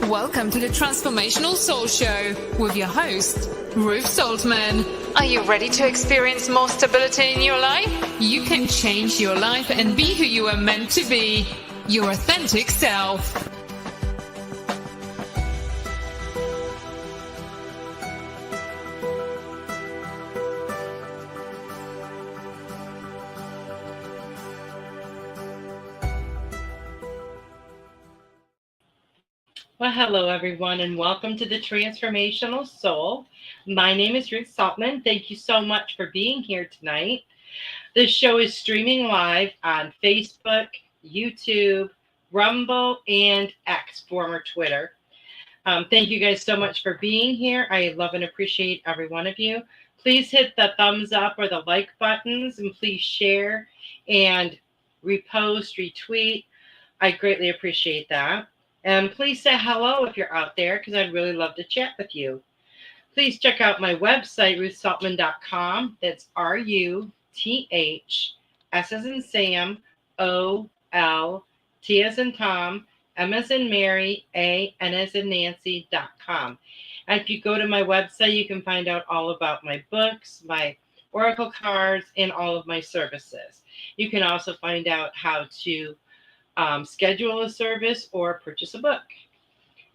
Welcome to the Transformational Soul Show with your host, Ruth Soltman. Are you ready to experience more stability in your life? You can change your life and be who you are meant to be, your authentic self. Well, hello, everyone, and welcome to the Transformational Soul. My name is Ruth Soltman. Thank you so much for being here tonight. This show is streaming live on Facebook, YouTube, Rumble, and X, former Twitter. Thank you guys so much for being here. I love and appreciate every one of you. Please hit the thumbs up or the like buttons, and please share and repost, retweet. I greatly appreciate that. And please say hello if you're out there, because I'd really love to chat with you. Please check out my website, ruthsoltman.com. That's RUTH, S as in Sam, OL, T as in Tom, M as in Mary, A, N as in Nancy.com. And if you go to my website, you can find out all about my books, my oracle cards, and all of my services. You can also find out how to schedule a service or purchase a book.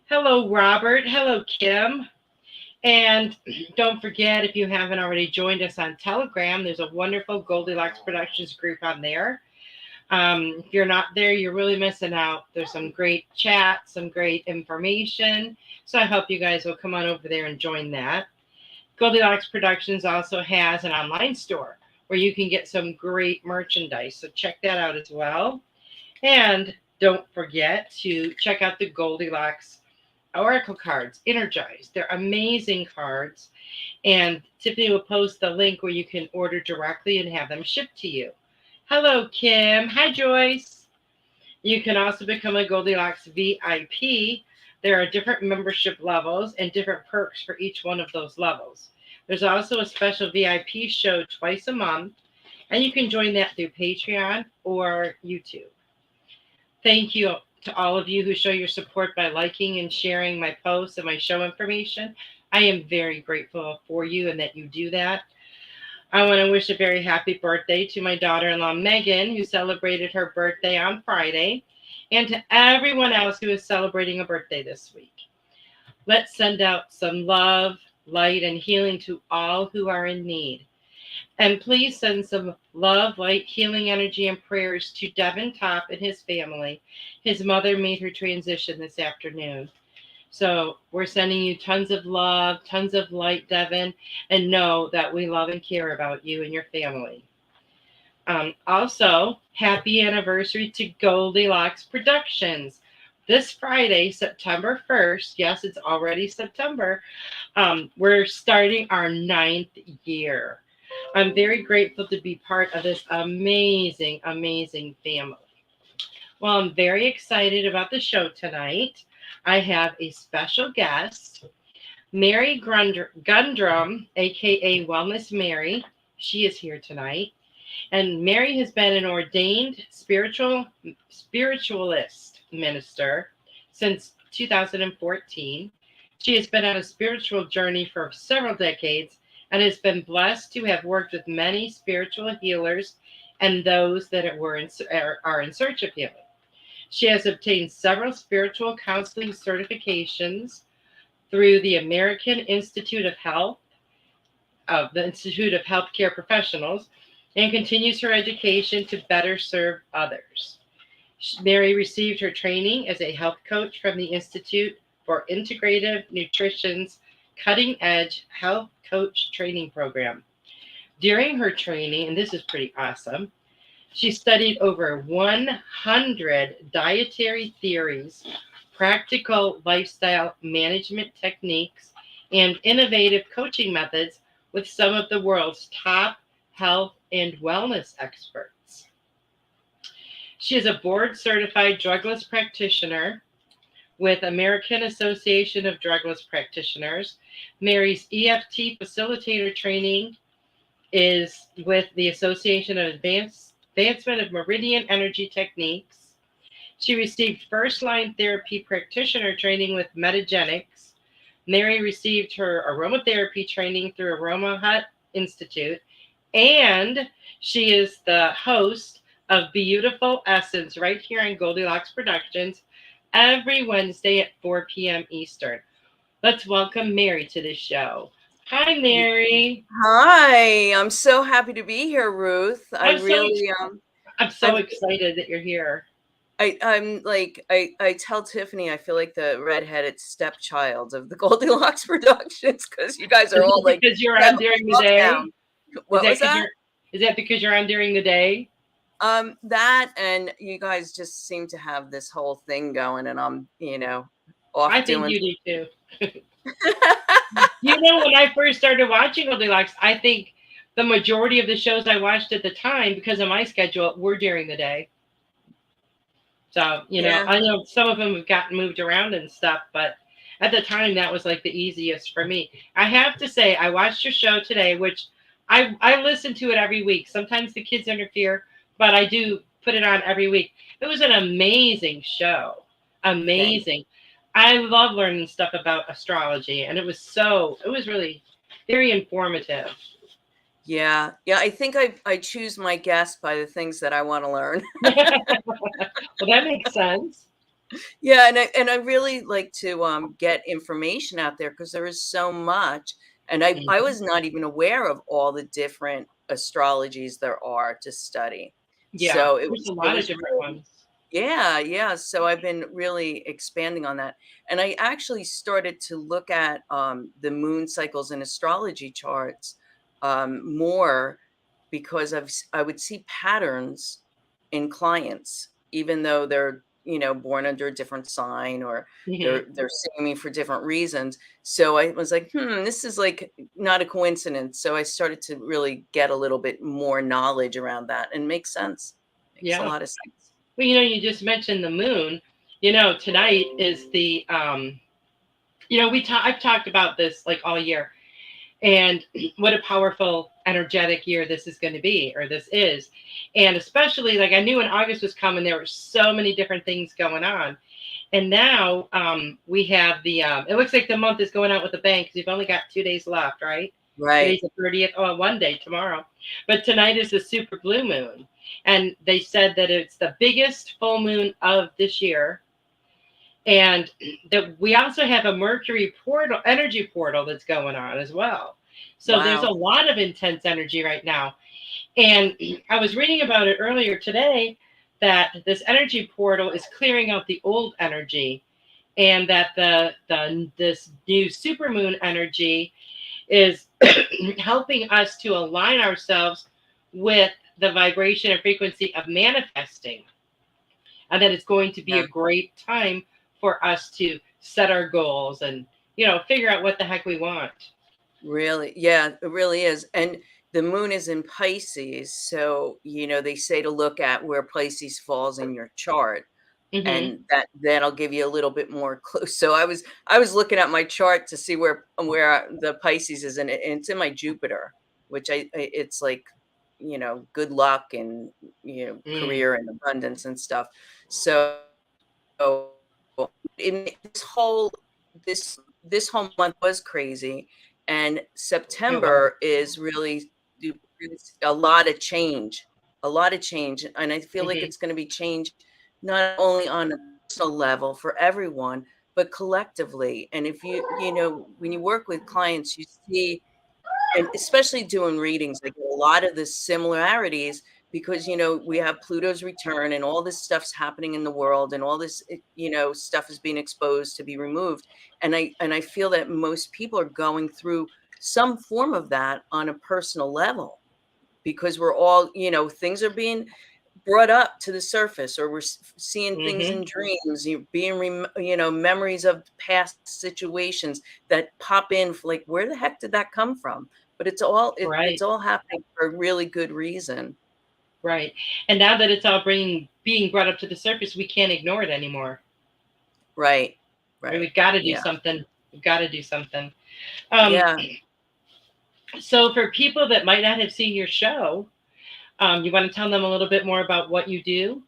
Hello, Robert. Hello, Kim. And don't forget, if you haven't already joined us on Telegram, there's a wonderful Goldylocks Productions group on there. If you're not there, you're really missing out. There's some great chat, some great information. So I hope you guys will come on over there and join that. Goldylocks Productions also has an online store where you can get some great merchandise. So check that out as well. And don't forget to check out the Goldylocks Oracle cards, Energized. They're amazing cards. And Tiffany will post the link where you can order directly and have them shipped to you. Hello, Kim. Hi, Joyce. You can also become a Goldylocks VIP. There are different membership levels and different perks for each one of those levels. There's also a special VIP show twice a month, and you can join that through Patreon or YouTube. Thank you to all of you who show your support by liking and sharing my posts and my show information. I am very grateful for you and that you do that. I want to wish a very happy birthday to my daughter-in-law, Megan, who celebrated her birthday on Friday, and to everyone else who is celebrating a birthday this week. Let's send out some love, light, and healing to all who are in need. And please send some love, light, healing energy, and prayers to Devin Topp and his family. His mother made her transition this afternoon. So we're sending you tons of love, tons of light, Devin, and know that we love and care about you and your family. Also, happy anniversary to Goldylocks Productions. This Friday, September 1st, yes, it's already September, we're starting our 9th year. I'm very grateful to be part of this amazing, amazing family. Well, I'm very excited about the show tonight. I have a special guest, Mary Gundrum, aka Wellness Mary. She is here tonight. And Mary has been an ordained spiritualist minister since 2014. She has been on a spiritual journey for several decades and has been blessed to have worked with many spiritual healers and those that are in search of healing. She has obtained several spiritual counseling certifications through the American Institute of Health, the Institute of Healthcare Professionals, and continues her education to better serve others. Mary received her training as a health coach from the Institute for Integrative Nutrition's Cutting Edge Health Coach Training Program. During her training, and this is pretty awesome, she studied over 100 dietary theories, practical lifestyle management techniques, and innovative coaching methods with some of the world's top health and wellness experts. She is a board-certified drugless practitioner with American Association of Drugless Practitioners. Mary's EFT facilitator training is with the Association of Advancement of Meridian Energy Techniques. She received first-line therapy practitioner training with Metagenics. Mary received her aromatherapy training through Aroma Hut Institute. And she is the host of Beautiful Essence right here on Goldylocks Productions every Wednesday at 4 p.m. Eastern. Let's welcome Mary to the show. Hi, Mary. Hi, I'm so happy to be here, Ruth. I I'm so really I'm so excited that you're here. I'm like I tell Tiffany I feel like the redheaded stepchild of the Goldylocks Productions because you guys are all like because you're on during the day. What was that? Is that because you're on during the day? That and you guys just seem to have this whole thing going, and I'm off I doing. think you do too. When I first started watching Goldylocks, I think the majority of the shows I watched at the time, because of my schedule, were during the day. So, I know some of them have gotten moved around and stuff, but at the time, that was like the easiest for me. I have to say, I watched your show today, which I listen to it every week. Sometimes the kids interfere, but I do put it on every week. It was an amazing show. Amazing. I love learning stuff about astrology, and it was really very informative. Yeah. I think I choose my guests by the things that I want to learn. Well, that makes sense. Yeah, and I really like to get information out there because there is so much, and I was not even aware of all the different astrologies there are to study. Yeah, So there's a lot of different ones. Yeah. So I've been really expanding on that. And I actually started to look at the moon cycles and astrology charts more because I would see patterns in clients, even though they're, born under a different sign or they're seeing me for different reasons. So I was like, this is like not a coincidence. So I started to really get a little bit more knowledge around that, and makes sense. Makes a lot of sense. Well, you just mentioned the moon. Tonight is the I've talked about this like all year, and what a powerful, energetic year this is going to be, or this is. And especially, like, I knew when August was coming, there were so many different things going on. And now we have the, it looks like the month is going out with a bang because you've only got 2 days left, right? Right. Today's the 30th. Oh, one day tomorrow. But tonight is the super blue moon. And they said that it's the biggest full moon of this year. And that we also have a Mercury portal, energy portal that's going on as well. So there's a lot of intense energy right now. And I was reading about it earlier today that this energy portal is clearing out the old energy, and that this new supermoon energy is helping us to align ourselves with the vibration and frequency of manifesting. And that it's going to be a great time for us to set our goals and, figure out what the heck we want. Really? Yeah, it really is. And the moon is in Pisces. So, they say to look at where Pisces falls in your chart. And that'll give you a little bit more clue. So I was looking at my chart to see where the Pisces is, and it's in my Jupiter, which it's like, good luck and, career and abundance and stuff. So in this whole month was crazy, and September is really a lot of change, and I feel like it's going to be change not only on a personal level for everyone, but collectively. And if when you work with clients, you see, and especially doing readings, like a lot of the similarities, because we have Pluto's return and all this stuff's happening in the world, and all this stuff is being exposed to be removed, and I feel that most people are going through some form of that on a personal level, because we're all things are being brought up to the surface, or we're seeing things in dreams, memories of past situations that pop in, like, where the heck did that come from? But it's all happening for a really good reason. Right. And now that it's all being brought up to the surface, we can't ignore it anymore. Right. We've got to do something. We've got to do something. So for people that might not have seen your show, you want to tell them a little bit more about what you do?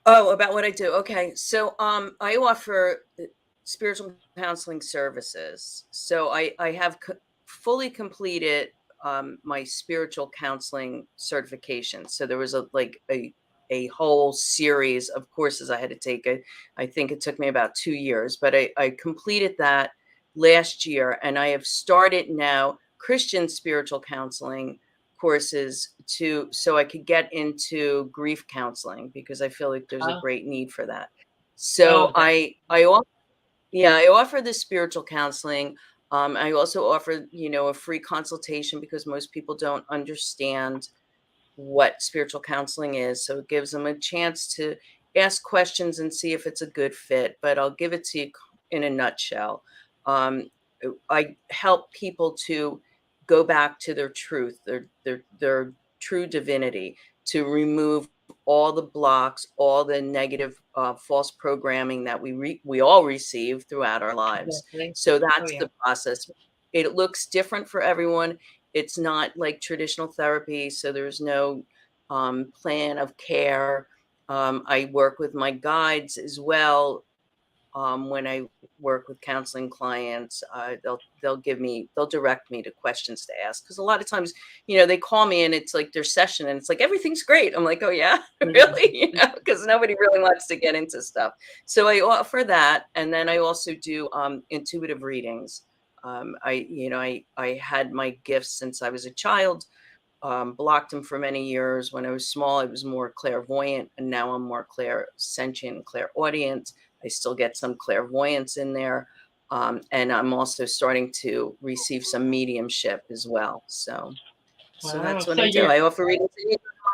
Oh, about what I do. Okay. So I offer spiritual counseling services. So I have fully completed my spiritual counseling certification. So there was a whole series of courses I had to take. I think it took me about 2 years, but I completed that last year, and I have started now Christian spiritual counseling courses so I could get into grief counseling, because I feel like there's a Oh, great need for that. oh, So that. I offer this spiritual counseling. I also offer, a free consultation, because most people don't understand what spiritual counseling is. So it gives them a chance to ask questions and see if it's a good fit. But I'll give it to you in a nutshell. Um, I help people to go back to their truth, their true divinity, to remove all the blocks, all the negative, false programming that we all receive throughout our lives. Exactly. So Oh, that's yeah. the process. It looks different for everyone. It's not like traditional therapy, so there's no plan of care. I work with my guides as well. When I work with counseling clients, they'll direct me to questions to ask, because a lot of times, they call me and it's like their session and it's like everything's great. I'm like, oh yeah, really, because nobody really wants to get into stuff. So I offer that, and then I also do intuitive readings. I had my gifts since I was a child. Blocked them for many years. When I was small, I was more clairvoyant, and now I'm more clairsentient, clairaudient. I still get some clairvoyance in there. And I'm also starting to receive some mediumship as well. So Wow. that's what So I do. you're, I offer readings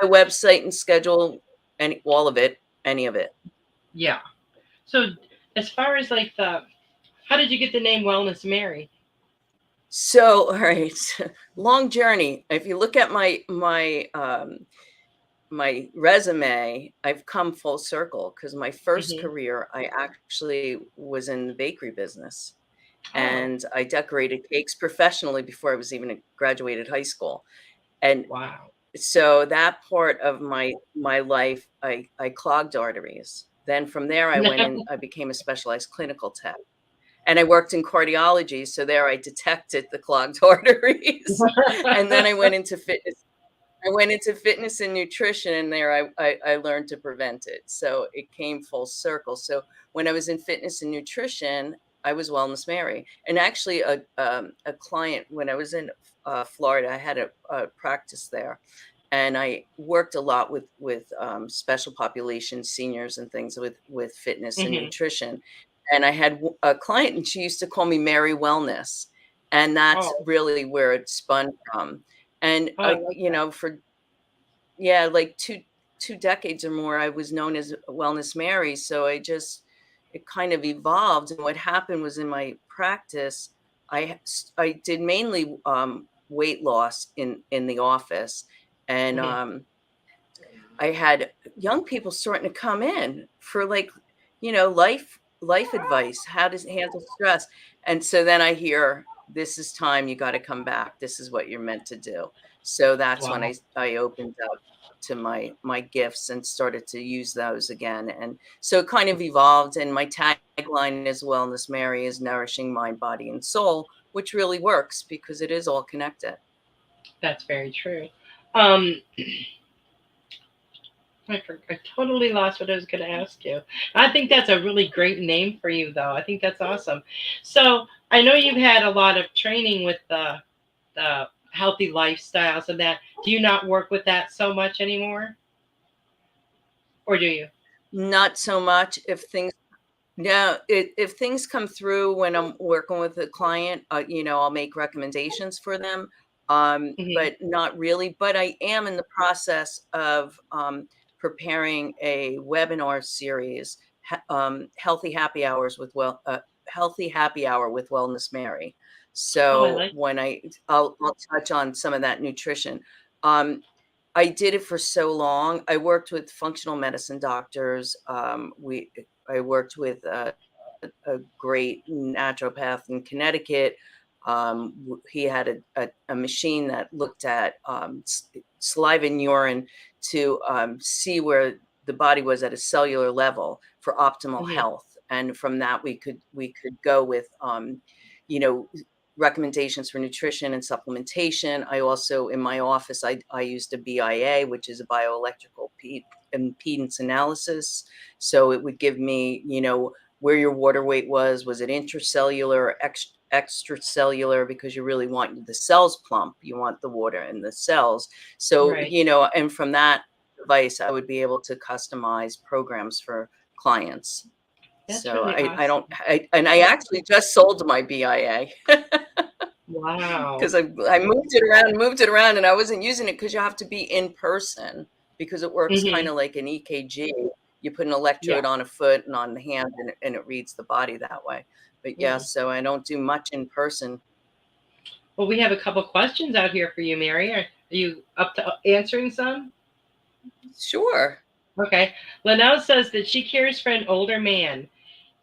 on my website and schedule all of it, any of it. yeah. So as far as like how did you get the name Wellness Mary? So, all right, long journey. If you look at my resume, I've come full circle, because my first Hmm. career, I actually was in the bakery business, Oh, and I decorated cakes professionally before I was even graduated high school. And wow. so that part of my life, I clogged arteries. Then from there, I went in, I became a specialized clinical tech. And I worked in cardiology, so there I detected the clogged arteries. And then I went into fitness and nutrition, and there I learned to prevent it. So it came full circle. So when I was in fitness and nutrition, I was Wellness Mary. And actually, a client, when I was in Florida, I had a practice there, and I worked a lot with special population seniors and things with fitness and Hmm. nutrition. And I had a client, and she used to call me Mary Wellness, and that's Oh, really where it spun from. And oh, I like that. for yeah, like two decades or more, I was known as Wellness Mary. So it kind of evolved. And what happened was, in my practice, I did mainly weight loss in the office, and Hmm. I had young people starting to come in for, like, life advice, how to handle stress. And so then I hear, this is time, you got to come back. This is what you're meant to do. So that's when Wow. I opened up to my gifts and started to use those again. And so it kind of evolved. And my tagline is Wellness Mary is nourishing mind, body, and soul, which really works, because it is all connected. That's very true. Um, I totally lost what I was going to ask you. I think that's a really great name for you, though. I think that's awesome. So I know you've had a lot of training with the healthy lifestyles and that. Do you not work with that so much anymore, or do you? Not so much. If things come through when I'm working with a client, I'll make recommendations for them, Hmm. but not really. But I am in the process of preparing a webinar series, Healthy Happy Hour with Wellness Mary. Oh, I So like. when I'll touch on some of that nutrition. Um, I did it for so long. I worked with functional medicine doctors. I worked with a great naturopath in Connecticut. He had a machine that looked at saliva and urine to see where the body was at a cellular level for optimal health. And from that, we could go with, you know, recommendations for nutrition and supplementation. I also, in my office, I used a BIA, which is a bioelectrical impedance analysis. So it would give me, you know, where your water weight was it intracellular or extracellular, because you really want the cells plump. You want the water in the cells. So, you know, and from that device, I would be able to customize programs for clients. That's so really I awesome. I actually just sold my BIA. Wow. Because I moved it around and I wasn't using it, because you have to be in person, because it works kind of like an EKG. You put an electrode on a foot and on the hand, and it reads the body that way. But yeah, so I don't do much in person. Well, we have a couple questions out here for you, Mary. Are you up to answering some? Sure. Okay. Linnell says that she cares for an older man.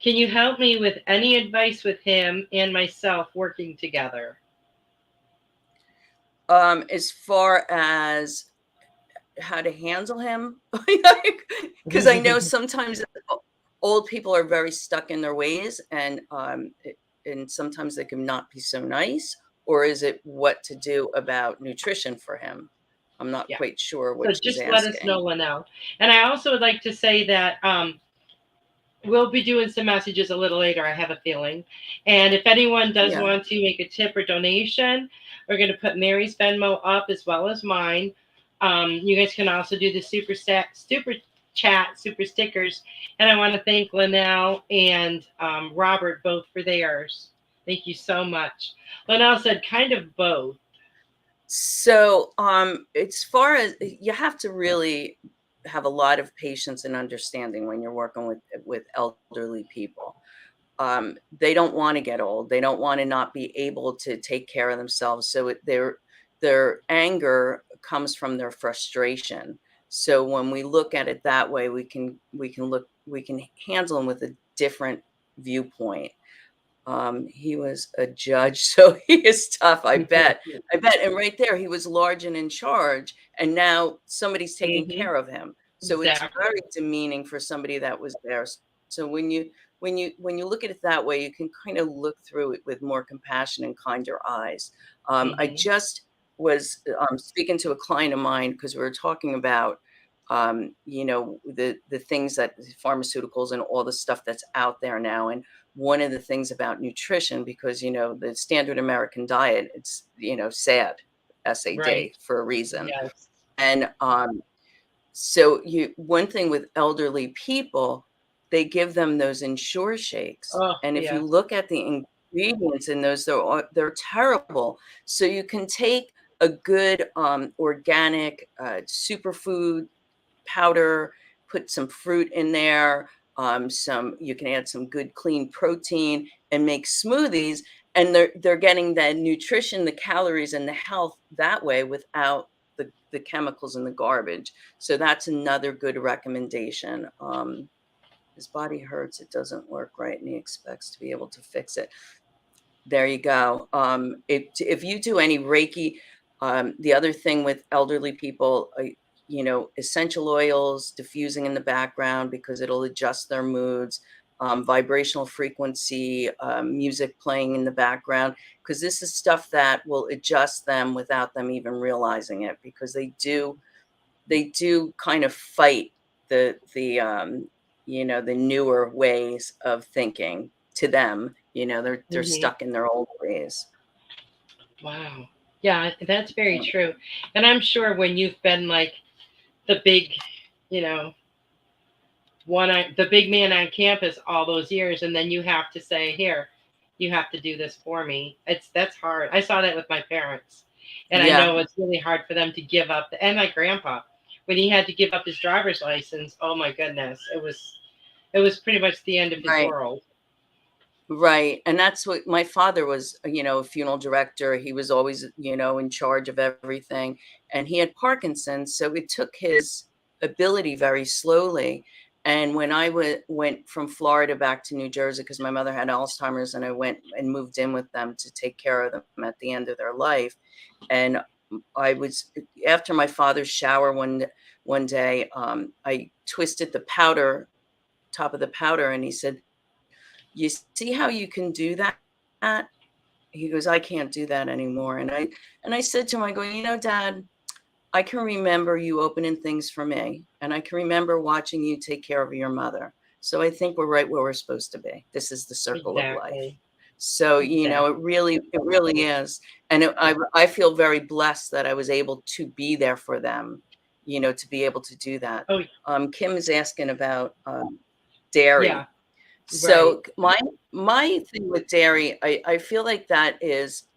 Can you help me with any advice with him and myself working together? As far as how to handle him, because I know sometimes old people are very stuck in their ways, and sometimes they can not be so nice. Or is it what to do about nutrition for him? I'm not quite sure what she's just asking. let us know, Linnell. And I also would like to say that we'll be doing some messages a little later, I have a feeling. And if anyone does want to make a tip or donation, we're going to put Mary's Venmo up as well as mine. You guys can also do the super chat, super stickers. And I want to thank Linnell and Robert both for theirs. Thank you so much. Linnell said kind of both. So as far as, you have to really have a lot of patience and understanding when you're working with elderly people. They don't want to get old. They don't want to not be able to take care of themselves. So their anger comes from their frustration. So when we look at it that way, we can handle them with a different viewpoint. He was a judge, so he is tough, I bet. And right there, he was large and in charge, and now somebody's taking care of him. So it's very demeaning for somebody that was there. So when you look at it that way, you can kind of look through it with more compassion and kinder eyes. I just was speaking to a client of mine, because we were talking about you know, the things that pharmaceuticals and all the stuff that's out there now. And one of the things about nutrition, because, you know, the standard American diet, it's, you know, SAD, SAD, for a reason. And so one thing with elderly people, they give them those Ensure shakes. And if you look at the ingredients in those, they're terrible. So you can take a good organic superfood powder, put some fruit in there, you can add some good clean protein and make smoothies, and they're getting the nutrition, the calories, and the health that way without the chemicals and the garbage. So that's another good recommendation. His body hurts, it doesn't work right, and he expects to be able to fix it. There you go. If you do any Reiki, the other thing with elderly people, you know, essential oils diffusing in the background, because it'll adjust their moods, vibrational frequency, music playing in the background, because this is stuff that will adjust them without them even realizing it, because they do kind of fight the you know, the newer ways of thinking. To them, you know, they're stuck in their old ways. Wow. Yeah, that's very true. And I'm sure when you've been like the big, you know, the big man on campus all those years, and then you have to say, here, you have to do this for me. That's hard. I saw that with my parents, and I know it's really hard for them to give up. And my grandpa, when he had to give up his driver's license, oh my goodness, it was pretty much the end of his world. Right. And that's what my father was, you know, a funeral director. He was always, you know, in charge of everything. And he had Parkinson's. So it took his ability very slowly. And when I went from Florida back to New Jersey, because my mother had Alzheimer's, and I went and moved in with them to take care of them at the end of their life. And I was, after my father's shower one day, I twisted the powder, top of the powder, and he said, "You see how you can do that?" He goes, "I can't do that anymore." And I said to him, I go, "You know, Dad, I can remember you opening things for me, and I can remember watching you take care of your mother. So I think we're right where we're supposed to be. This is the circle of life." Exactly. So, Exactly. it really is. And I feel very blessed that I was able to be there for them, to be able to do that. Oh, Kim is asking about dairy. yeah. Right. So my thing with dairy, I feel like that is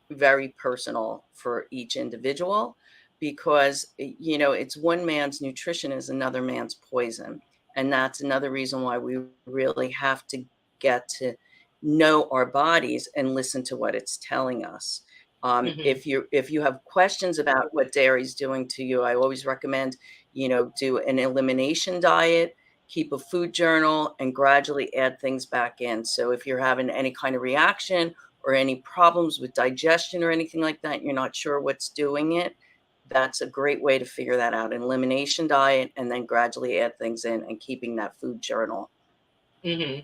very personal for each individual, because it's one man's nutrition is another man's poison, and that's another reason why we really have to get to know our bodies and listen to what it's telling us. Hmm. If you have questions about what dairy is doing to you, I always recommend do an elimination diet, keep a food journal, and gradually add things back in. So if you're having any kind of reaction or any problems with digestion or anything like that, you're not sure what's doing it, that's a great way to figure that out. An elimination diet, and then gradually add things in, and keeping that food journal. Hmm.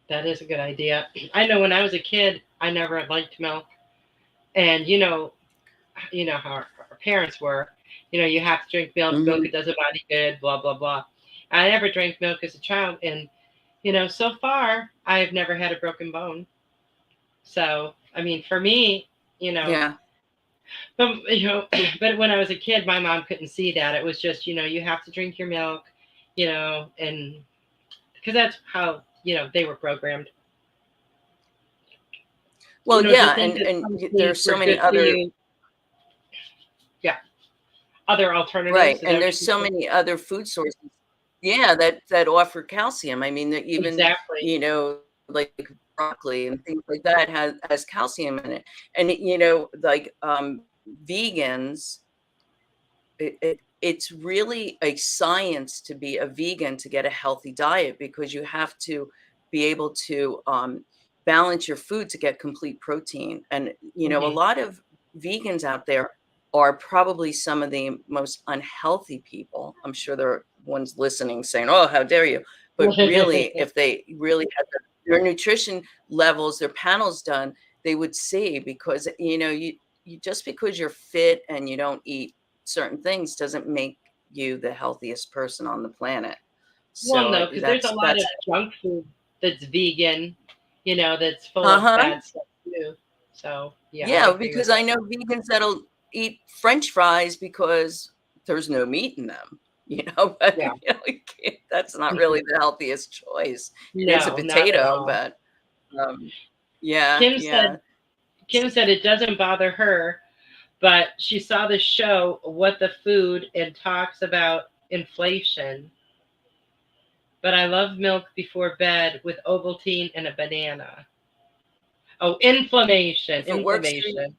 That is a good idea. I know when I was a kid, I never liked milk. And how our parents were. You have to drink milk. Milk, Hmm. it does a body good, blah, blah, blah. I never drank milk as a child. And, so far, I have never had a broken bone. So, I mean, for me, Yeah. but, but when I was a kid, my mom couldn't see that. It was just, you have to drink your milk, and because that's how, they were programmed. Well, To yeah, think that some there's foods so were many good for other, you. Yeah. Other alternatives. right, Is that and what there's you so said? many other food sources, yeah, that offer calcium. I mean, that even, Exactly. like broccoli and things like that has calcium in it. And like vegans, it's really a science to be a vegan, to get a healthy diet, because you have to be able to balance your food to get complete protein. And a Hmm. lot of vegans out there are probably some of the most unhealthy people. I'm sure there are ones listening saying, "Oh, how dare you!" But really, if they really had their nutrition levels, their panels done, they would see, because you just because you're fit and you don't eat certain things doesn't make you the healthiest person on the planet. Well, So no, because there's a lot that's of junk food that's vegan, that's full of uh-huh. bad stuff too. So, yeah, I Yeah, agree with because I know vegans that'll eat French fries because there's no meat in them. But that. that's not Yeah. really the healthiest choice. It is a No, not at potato, all. but yeah, Kim yeah. said Kim said it doesn't bother her, but she saw the show What the Food and talks about inflation. But I love milk before bed with Ovaltine and a banana. Oh, inflammation, If it works for you, inflammation.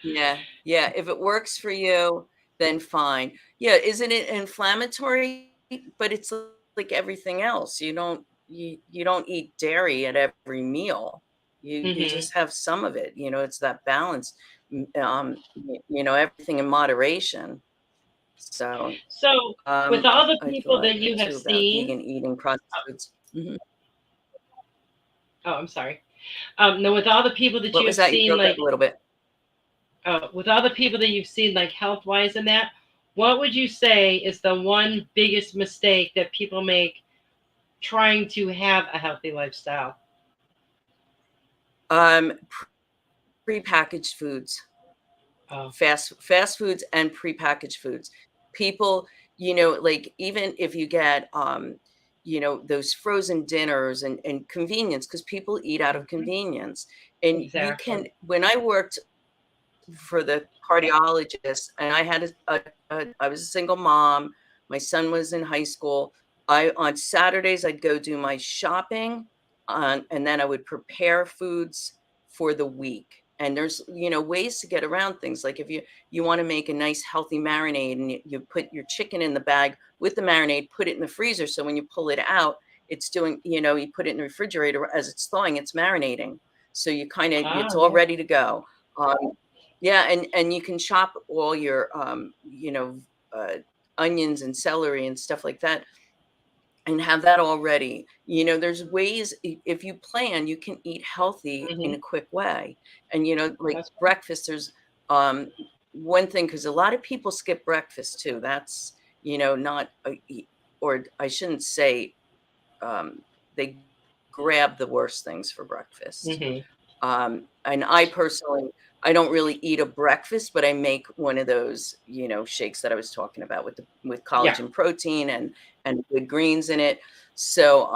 yeah, yeah. If it works for you, then fine. Yeah, isn't it inflammatory? But it's like everything else. You don't eat dairy at every meal. You Hmm. just have some of it. It's that balance. Everything in moderation. So So, with all the I people thought that you have too about seen, vegan eating processed foods. Mhm. oh, I'm sorry. No, with all the people that What you was have that? You seen, broke up like, a little bit. with all the people that you've seen, like health wise and that, what would you say is the one biggest mistake that people make trying to have a healthy lifestyle? Um, Prepackaged foods. Oh, Fast foods and prepackaged foods. People, like, even if you get those frozen dinners and convenience, because people eat out of mhm, convenience. And you can, exactly. when I worked for the cardiologist, and I was a single mom, my son was in high school. I On Saturdays I'd go do my shopping, and then I would prepare foods for the week. And there's ways to get around things, like if you want to make a nice healthy marinade, and you put your chicken in the bag with the marinade, put it in the freezer, so when you pull it out, it's doing, you put it in the refrigerator as it's thawing, it's marinating, so you kind of Ah, it's all yeah. ready to go. um, Yeah, and you can chop all your onions and celery and stuff like that, and have that all ready. There's ways, if you plan, you can eat healthy in Hmm. a quick way. And like That's breakfast, there's um one thing, because a lot of people skip breakfast too. That's not or I shouldn't say, they grab the worst things for breakfast. hmm And I personally, I don't really eat a breakfast, but I make one of those, shakes that I was talking about with yeah. collagen protein and good greens in it. So,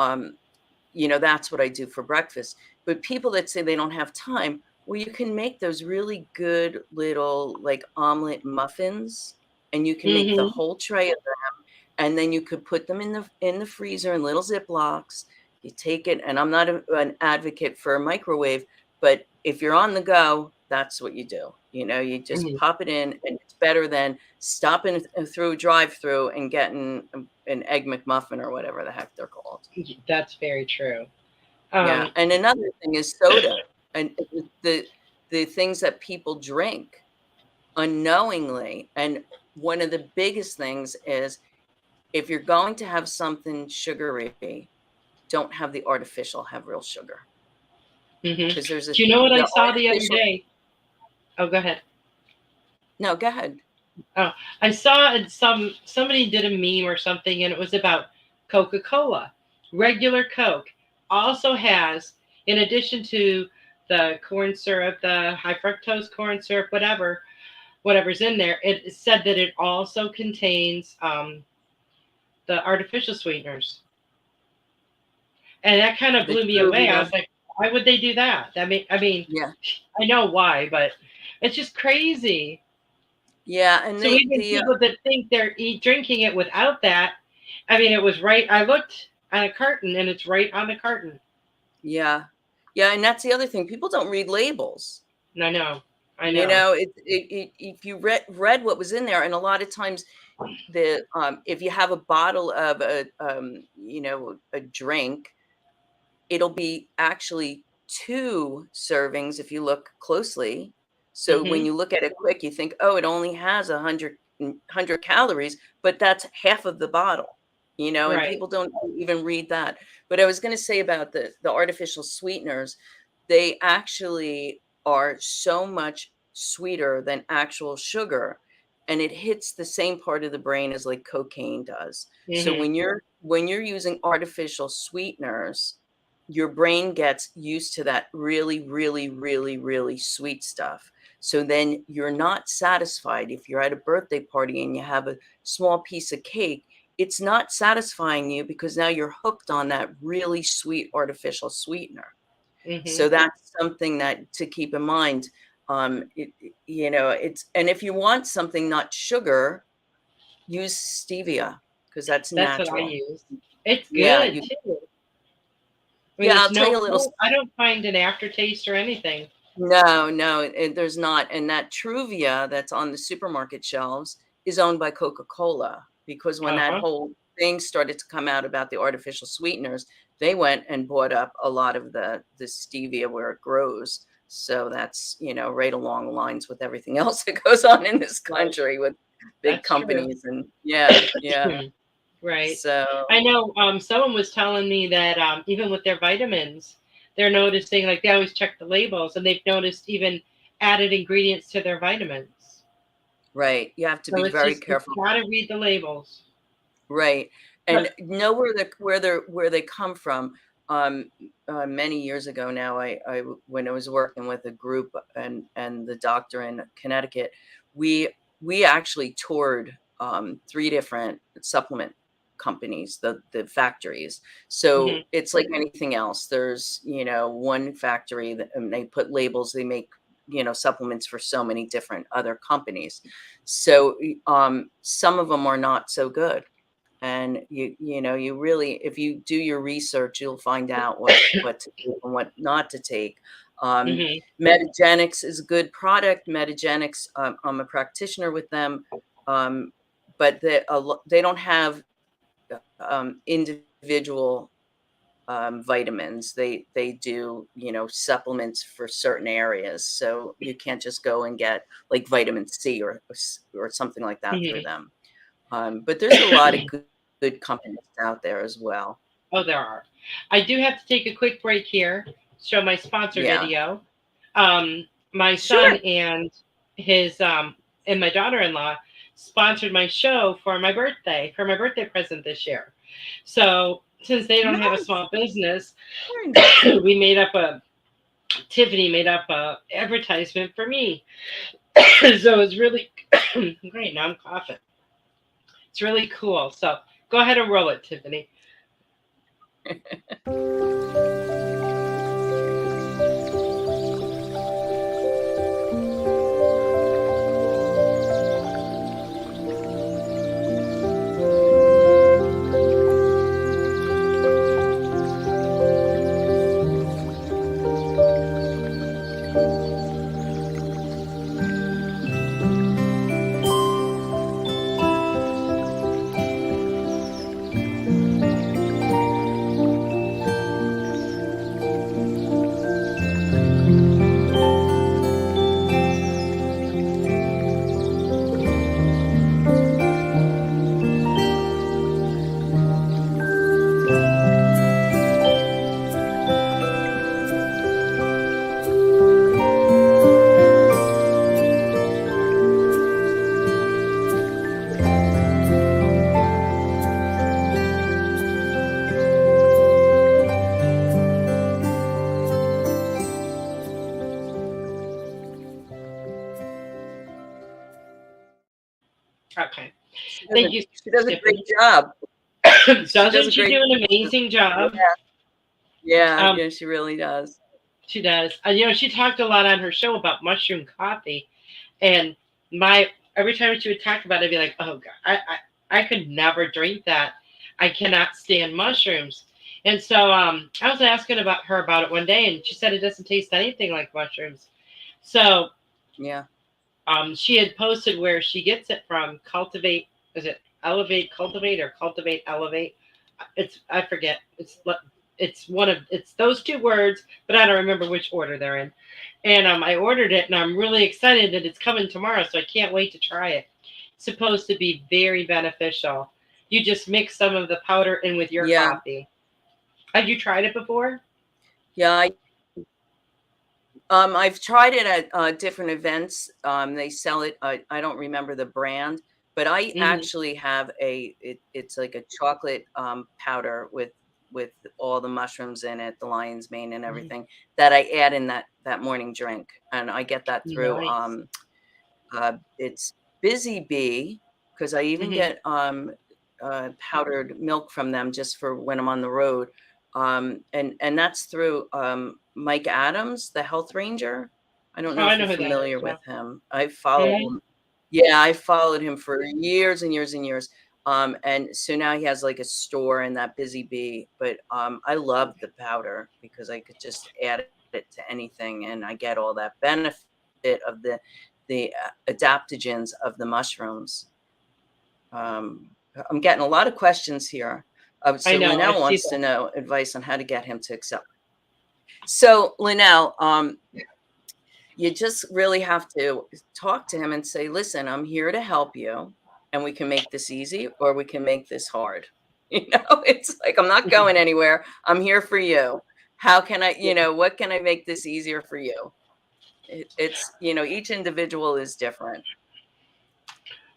that's what I do for breakfast. But people that say they don't have time, well, you can make those really good little like omelet muffins, and you can make the Hmm. whole tray of them, and then you could put them in the freezer in little Ziplocs. You take it, and I'm not an advocate for a microwave, but if you're on the go, that's what you do. You just Hmm. pop it in, and it's better than stopping through drive-through and getting an egg McMuffin or whatever the heck they're called. That's very true. Yeah, Um, and another thing is soda, and the things that people drink unknowingly. And one of the biggest things is, if you're going to have something sugary, don't have the artificial, have real sugar, hmm because there's Do you know what I the saw the other artificial. day? Oh, go ahead. No, go ahead. Oh, I saw somebody did a meme or something, and it was about Coca-Cola. Regular Coke also has, in addition to the corn syrup, the high fructose corn syrup, whatever's in there, it said that it also contains the artificial sweeteners, and that kind of The blew me away. I Truvia. was like, why would they do that? I mean, Yeah, I know why, but it's just crazy. yeah, and So they even the people that think they're drinking it without that, I mean, it was right. I looked at a carton, and it's right on the carton. yeah, yeah, and that's the other thing. People don't read labels. And I know. If you read what was in there, and a lot of times if you have a bottle of a drink, it'll be actually 2 servings if you look closely. So when Hmm. you look at it quick, you think, oh, it only has 100 calories, but that's half of the bottle, and Right. people don't even read that. But I was going to say about the artificial sweeteners, they actually are so much sweeter than actual sugar, and it hits the same part of the brain as like cocaine does. So Hmm. when you're using artificial sweeteners, your brain gets used to that really, really, really, really sweet stuff. So then you're not satisfied. If you're at a birthday party and you have a small piece of cake, it's not satisfying you, because now you're hooked on that really sweet artificial sweetener. Hmm. So that's something that to keep in mind. It's, and if you want something not sugar, use stevia, because that's That's what I natural. use. It's Yeah, good too. I mean, yeah. there's I'll tell you a little. I don't find an aftertaste or anything. No, no, there's not. And that Truvia that's on the supermarket shelves is owned by Coca-Cola, because when Uh that huh. whole thing started to come out about the artificial sweeteners, they went and bought up a lot of the stevia where it grows. So that's, right along the lines with everything else that goes on in this Right. country with big That's true. companies. And yeah, yeah. Right. So I know someone was telling me that even with their vitamins, they're noticing, like, they always check the labels, and they've noticed even added ingredients to their vitamins. right, you have to So be it's very just, you careful. gotta read the labels. Right, and But know where they come from. Many years ago now, when I was working with a group and the doctor in Connecticut, we we actually toured 3 different supplement companies, the factories. So mhm, it's like anything else. There's one factory that, and they put labels. They make supplements for so many different other companies. So some of them are not so good, and you really, if you do your research, you'll find out what to take and what not to take. um, mhm, Metagenics is a good product. Metagenics, I'm a practitioner with them, um, but they don't have individual vitamins. They do, supplements for certain areas. So you can't just go and get like vitamin C or something like that through them. But there's a lot of good companies out there as well. Oh, there are. I do have to take a quick break here, show my sponsor video. My son and his and my daughter-in-law sponsored my show for my birthday present this year. So since they don't have a small business, Tiffany made up a advertisement for me. So it's really great. Now I'm coughing. It's really cool. So go ahead and roll it, Tiffany. Okay. Thank you. She does a great job. Doesn't she do an amazing job? Yeah, she really does. She does. She talked a lot on her show about mushroom coffee, and every time she would talk about it, I'd be like, oh God, I could never drink that. I cannot stand mushrooms. And so I was asking her about it one day, and she said it doesn't taste anything like mushrooms. So yeah. She had posted where she gets it from. Cultivate, is it Elevate, Cultivate, or Cultivate, Elevate? I forget. It's those two words, but I don't remember which order they're in. And I ordered it, and I'm really excited that it's coming tomorrow, so I can't wait to try it. It's supposed to be very beneficial. You just mix some of the powder in with your coffee. Have you tried it before? Yeah, I've tried it at different events. They sell it. I don't remember the brand, but I actually have it's like a chocolate powder with all the mushrooms in it, the lion's mane and everything that I add in that morning drink, and I get that through. Nice. It's Busy Bee, because I even get powdered milk from them just for when I'm on the road. And that's through Mike Adams, the health ranger. I don't know if you're familiar with him. I follow him. Yeah, I followed him for years and years and years. And so now he has like a store in that Busy Bee. But I love the powder because I could just add it to anything, and I get all that benefit of the adaptogens of the mushrooms. I'm getting a lot of questions here. So Linnell wants to know advice on how to get him to accept. So Linnell, you just really have to talk to him and say, listen, I'm here to help you, and we can make this easy or we can make this hard. It's like, I'm not going anywhere. I'm here for you. How can I, what can I make this easier for you? It's, each individual is different.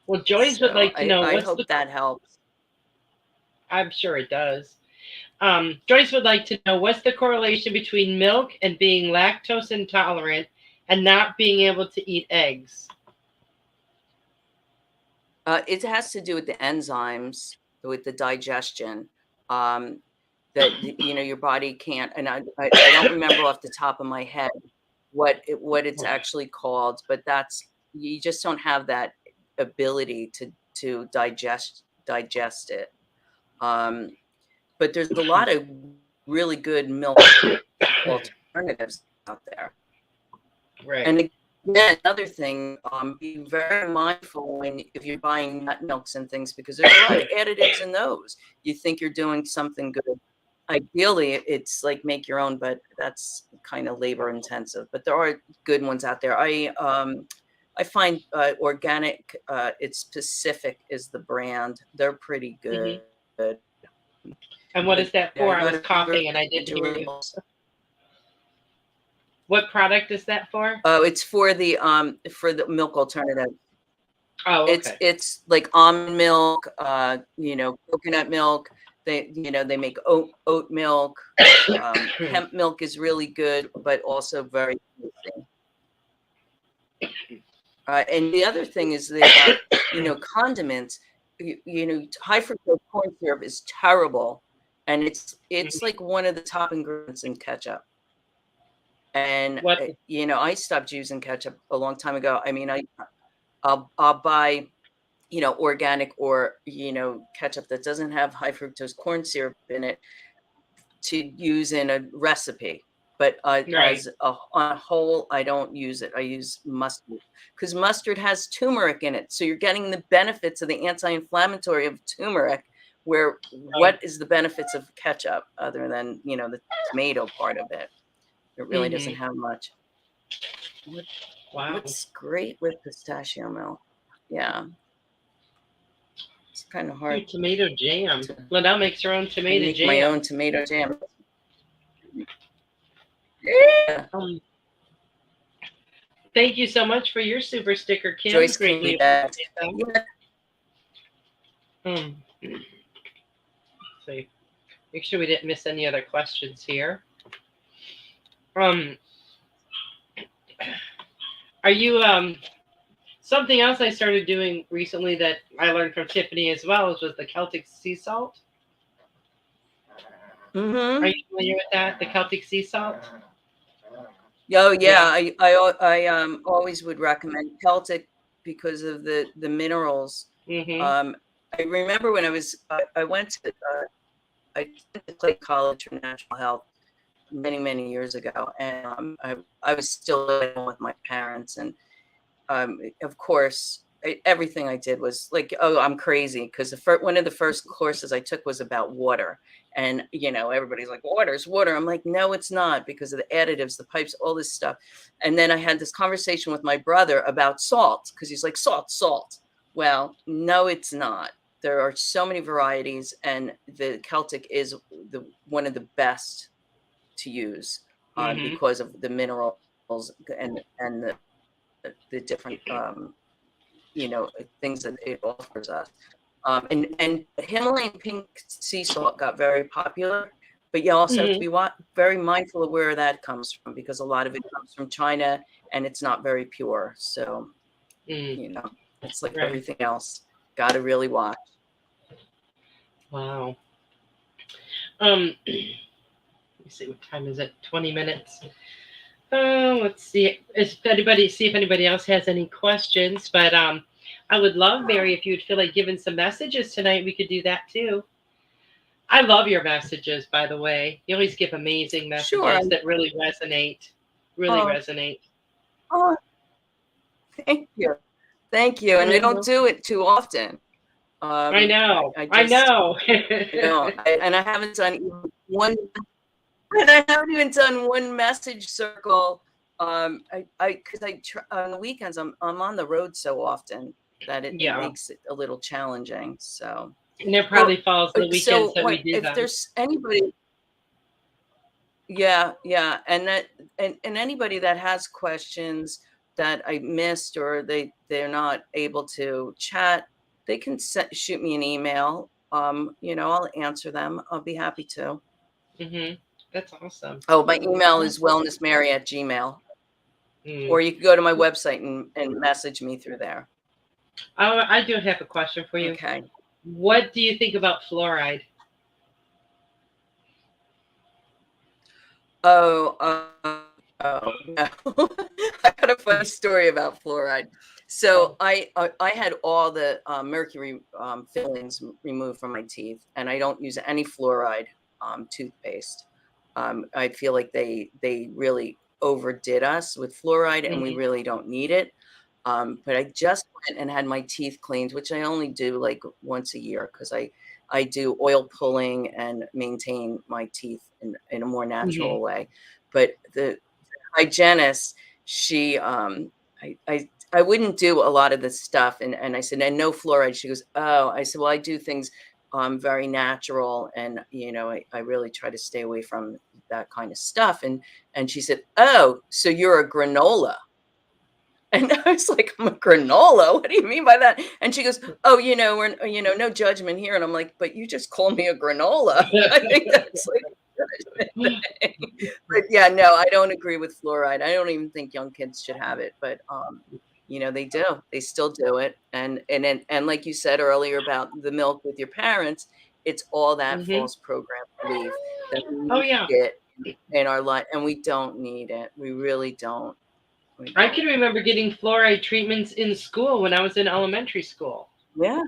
Well, Joyce would like to know. I hope that helps. I'm sure it does. Joyce would like to know, what's the correlation between milk and being lactose intolerant and not being able to eat eggs? It has to do with the enzymes, with the digestion, that your body can't. And I don't remember off the top of my head what it's actually called, but you just don't have that ability to digest it. But there's a lot of really good milk alternatives out there. Right. And again, another thing, be very mindful if you're buying nut milks and things, because there's a lot of additives in those. You think you're doing something good. ideally it's like make your own, but that's kind of labor intensive. But there are good ones out there. I find organic, it's Pacific is the brand. They're pretty good. And what is that for? I was coughing and I didn't hear you. What product is that for? Oh, it's for the milk alternative. Oh, okay. It's like almond milk, coconut milk. They make oat milk. Hemp milk is really good, but also very tasty. And the other thing is that condiments. High fructose corn syrup is terrible, and it's like one of the top ingredients in ketchup. And I stopped using ketchup a long time ago. I mean, I'll buy organic or ketchup that doesn't have high fructose corn syrup in it to use in a recipe. But as on a whole, I don't use it. I use mustard because mustard has turmeric in it. So you're getting the benefits of the anti-inflammatory of turmeric. What is the benefits of ketchup other than the tomato part of it? It really doesn't have much. Wow. What's great with pistachio milk? Yeah. It's kind of hard. Tomato jam. Liddell makes her own tomato jam. My own tomato jam. Yeah. Thank you so much for your super sticker, Kim. Joyce, greatly appreciate that. See, make sure we didn't miss any other questions here. Are you something else I started doing recently that I learned from Tiffany as well was the Celtic sea salt. Are you familiar with that? The Celtic sea salt? Oh yeah, I always would recommend Celtic because of the minerals. I remember when I went to Clay College for Natural Health many years ago, and I was still living with my parents, and of course everything I did was like, oh, I'm crazy, because one of the first courses I took was about water, and everybody's like, water's water. I'm like, no, it's not, because of the additives, the pipes, all this stuff. And then I had this conversation with my brother about salt, because he's like, salt. Well, no, it's not. There are so many varieties, and the Celtic is one of the best to use because of the minerals and the different things that it offers us. And Himalayan pink sea salt got very popular, but you also have to be very mindful of where that comes from, because a lot of it comes from China and it's not very pure. So it's like everything else. Got to really watch. Wow. Let me see, what time is it? 20 minutes. Let's see if anybody else has any questions. But I would love, Mary, if you'd feel like giving some messages tonight, we could do that too. I love your messages, by the way. You always give amazing messages that really resonate. Resonate. Oh, thank you. And I don't do it too often. I know. I know. And I haven't done even one. And I haven't even done one message circle. Because on the weekends I'm on the road so often that it makes it a little challenging. So. And it probably falls the weekends that we do if that. There's anybody. Yeah, and anybody that has questions that I missed or they're not able to chat, they can shoot me an email. I'll answer them. I'll be happy to. That's awesome. Oh, my email is wellnessmary@gmail. Or you can go to my website and message me through there. Oh, I do have a question for you. Okay. What do you think about fluoride? No. I got a funny story about fluoride. So I had all the mercury fillings removed from my teeth, and I don't use any fluoride toothpaste. I feel like they really overdid us with fluoride, and we really don't need it. But I just went and had my teeth cleaned, which I only do like once a year because I I do oil pulling and maintain my teeth in a more natural way. But the hygienist, she, I wouldn't do a lot of this stuff. And I said, and no fluoride. She goes, oh, I said, well, I do things very natural. And, I really try to stay away from that kind of stuff. And she said, oh, so you're a granola. And I was like, I'm a granola? What do you mean by that? And she goes, oh, we're, no judgment here. And I'm like, but you just call me a granola. I think that's like, but yeah, no, I don't agree with fluoride. I don't even think young kids should have it, but they do. They still do it. And like you said earlier about the milk with your parents, it's all that false program belief that we need it in our life, and we don't need it. We really don't. I can remember getting fluoride treatments in school when I was in elementary school. Yeah.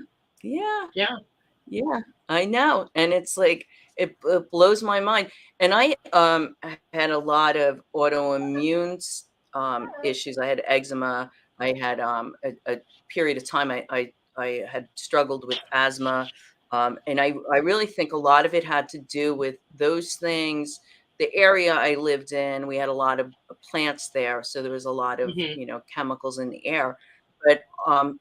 I know. And it's like, it blows my mind. And I had a lot of autoimmune issues. I had eczema. I had a period of time I had struggled with asthma. And I really think a lot of it had to do with those things. The area I lived in, we had a lot of plants there. So there was a lot of, chemicals in the air. But,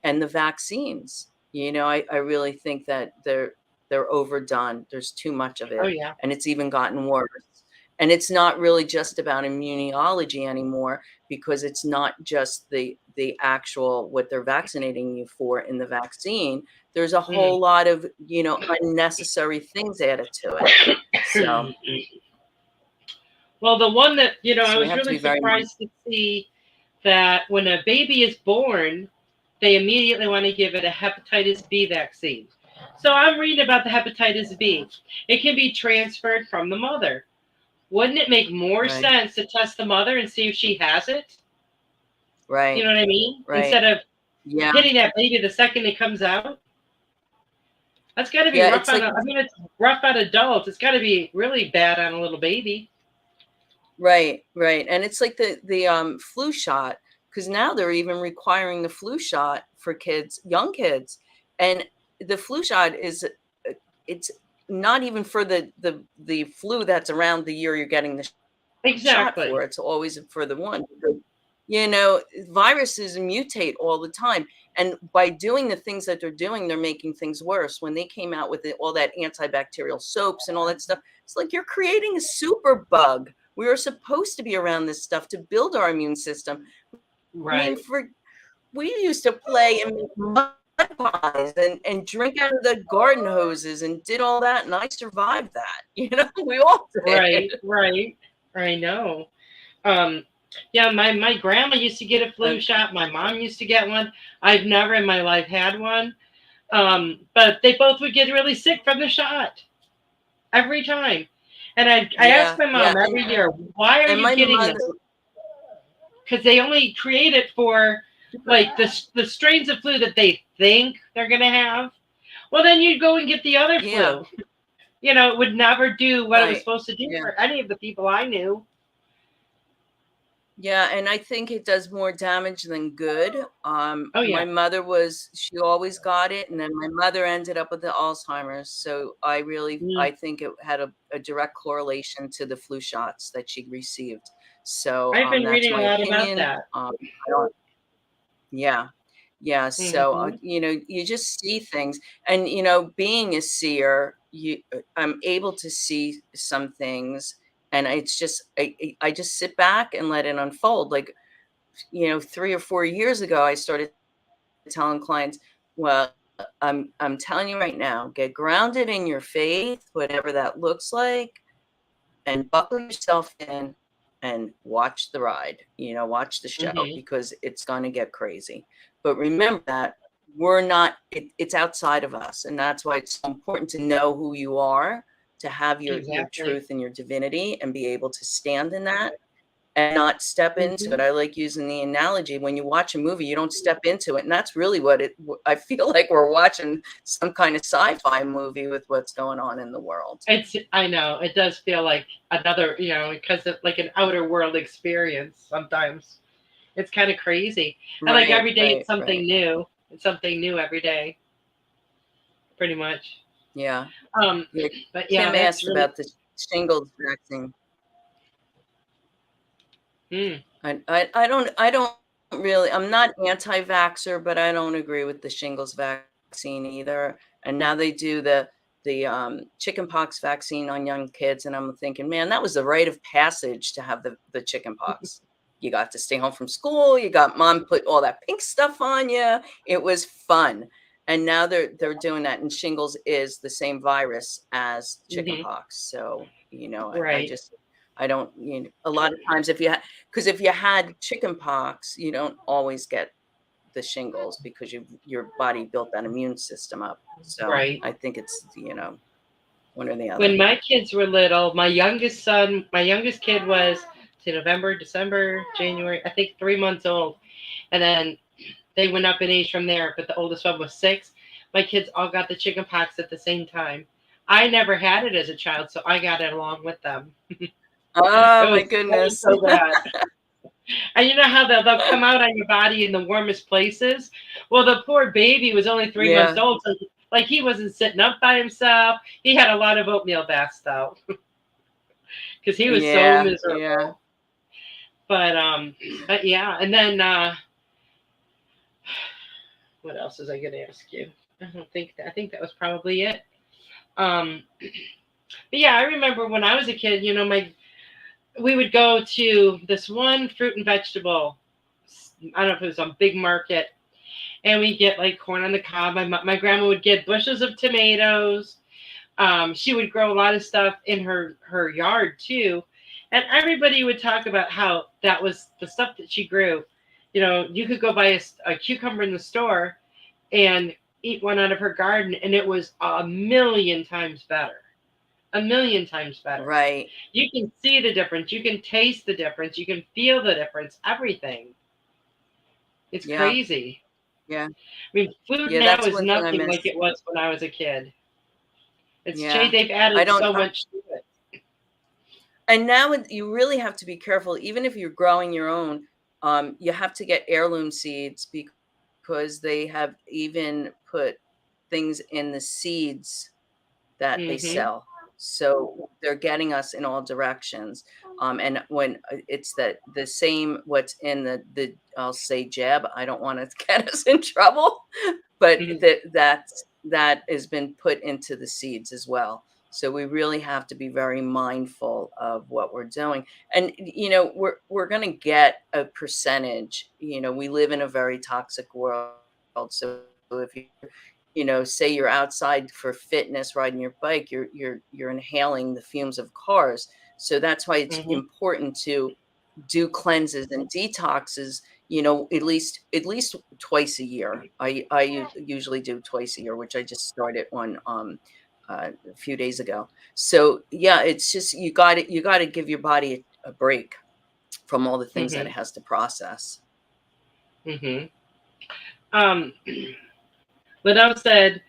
and the vaccines, I really think that they're overdone. There's too much of it. Oh, yeah. And it's even gotten worse. And it's not really just about immunology anymore, because it's not just the actual what they're vaccinating you for in the vaccine. There's a whole lot of, unnecessary things added to it. So. Well, the one that, I was really surprised to see that when a baby is born, they immediately want to give it a hepatitis B vaccine. So I'm reading about the hepatitis B. It can be transferred from the mother. Wouldn't it make more sense to test the mother and see if she has it? Right. You know what I mean? Right. Instead of hitting that baby the second it comes out. That's got to be rough on it's rough on adults. It's got to be really bad on a little baby. Right. And it's like the flu shot, because now they're even requiring the flu shot for kids, young kids. And the flu shot it's not even for the flu that's around the year you're getting the shot for. It's always for the one. Viruses mutate all the time. And by doing the things that they're doing, they're making things worse. When they came out with all that antibacterial soaps and all that stuff, it's like you're creating a super bug. We were supposed to be around this stuff to build our immune system. Right. I mean, we used to play and make mud pies and drink out of the garden hoses and did all that, and I survived that. We all did. Right. I know. Yeah, my grandma used to get a flu shot. My mom used to get one. I've never in my life had one. But they both would get really sick from the shot every time. And I asked my mom every year, why are you getting this? Because they only create it for like the strains of flu that they think they're going to have. Well, then you'd go and get the other flu. It would never do what it was supposed to do for any of the people I knew. Yeah, and I think it does more damage than good. My mother she always got it, and then my mother ended up with the Alzheimer's. So I think it had a direct correlation to the flu shots that she received. So I've been that's reading my a lot opinion. about that. So you just see things, and being a seer, I'm able to see some things. And it's just, I just sit back and let it unfold. Like, 3 or 4 years ago, I started telling clients, well, I'm telling you right now, get grounded in your faith, whatever that looks like, and buckle yourself in and watch the ride, watch the show, because it's going to get crazy. But remember that it's outside of us. And that's why it's so important to know who you are, to have your truth and your divinity and be able to stand in that and not step into it. I like using the analogy, when you watch a movie, you don't step into it. And that's really I feel like we're watching some kind of sci-fi movie with what's going on in the world. I know it does feel like another, because of like an outer world experience. Sometimes it's kind of crazy. And like every day it's something new. It's something new every day. Pretty much. Yeah. Um, Yeah. but yeah, Kim that's asked really. about the shingles vaccine. Mm, I don't really, I'm not anti-vaxxer, but I don't agree with the shingles vaccine either. And now they do the chickenpox vaccine on young kids, and I'm thinking, man, that was the rite of passage to have the chickenpox. You got to stay home from school. You got mom put all that pink stuff on you. It was fun. And now they're doing that, and shingles is the same virus as hmm chickenpox. So, Right. I don't, a lot of times because if you had chicken pox, you don't always get the shingles because your body built that immune system up. So Right. I think it's, one or the When other. my kids were little, my youngest kid was November, December, January, I think 3 months old. And then they went up in age from there, but the oldest one was 6. My kids all got the chicken pox at the same time. I never had it as a child, so I got it along with them. It Oh my was goodness. so bad. And you know how they'll come out on your body in the warmest places? Well, the poor baby was only 3 months Yeah. old, so like he wasn't sitting up by himself. He had a lot of oatmeal baths though, because he was so Yeah. Yeah. miserable. But but yeah, and then what else was I going to ask you? I think that was probably it. But yeah, I remember when I was a kid, we would go to this one fruit and vegetable. I don't know if it was a big market, and we get like corn on the cob. My grandma would get bushels of tomatoes. She would grow a lot of stuff in her yard too, and everybody would talk about how that was the stuff that she grew. You could go buy a cucumber in the store and eat one out of her garden, and it was a million times better. A million times better. Right. You can see the difference. You can taste the difference. You can feel the difference. Everything. It's Yeah. crazy. Yeah. I mean, food Yeah. now That's is one thing I nothing like miss. it was when I was a kid. It's changed. Yeah. They've I added don't, so much to it. and now you really have to be careful, even if you're growing your own. You have to get heirloom seeds because they have even put things in the seeds that they Mm-hmm. sell. So they're getting us in all directions. And when it's the same, what's in the I'll say jab. I don't want to get us in trouble, but Mm-hmm. that has been put into the seeds as well. So we really have to be very mindful of what we're doing. And we're going to get a percentage. We live in a very toxic world. So if say you're outside for fitness, riding your bike, you're inhaling the fumes of cars. So that's why it's Mm-hmm. important to do cleanses and detoxes, at least twice a year. I usually do twice a year, which I just started one a few days ago. So yeah, it's just you got to give your body a break from all the things that Mm-hmm. it has to process. Mm-hmm. Um, Liddell said,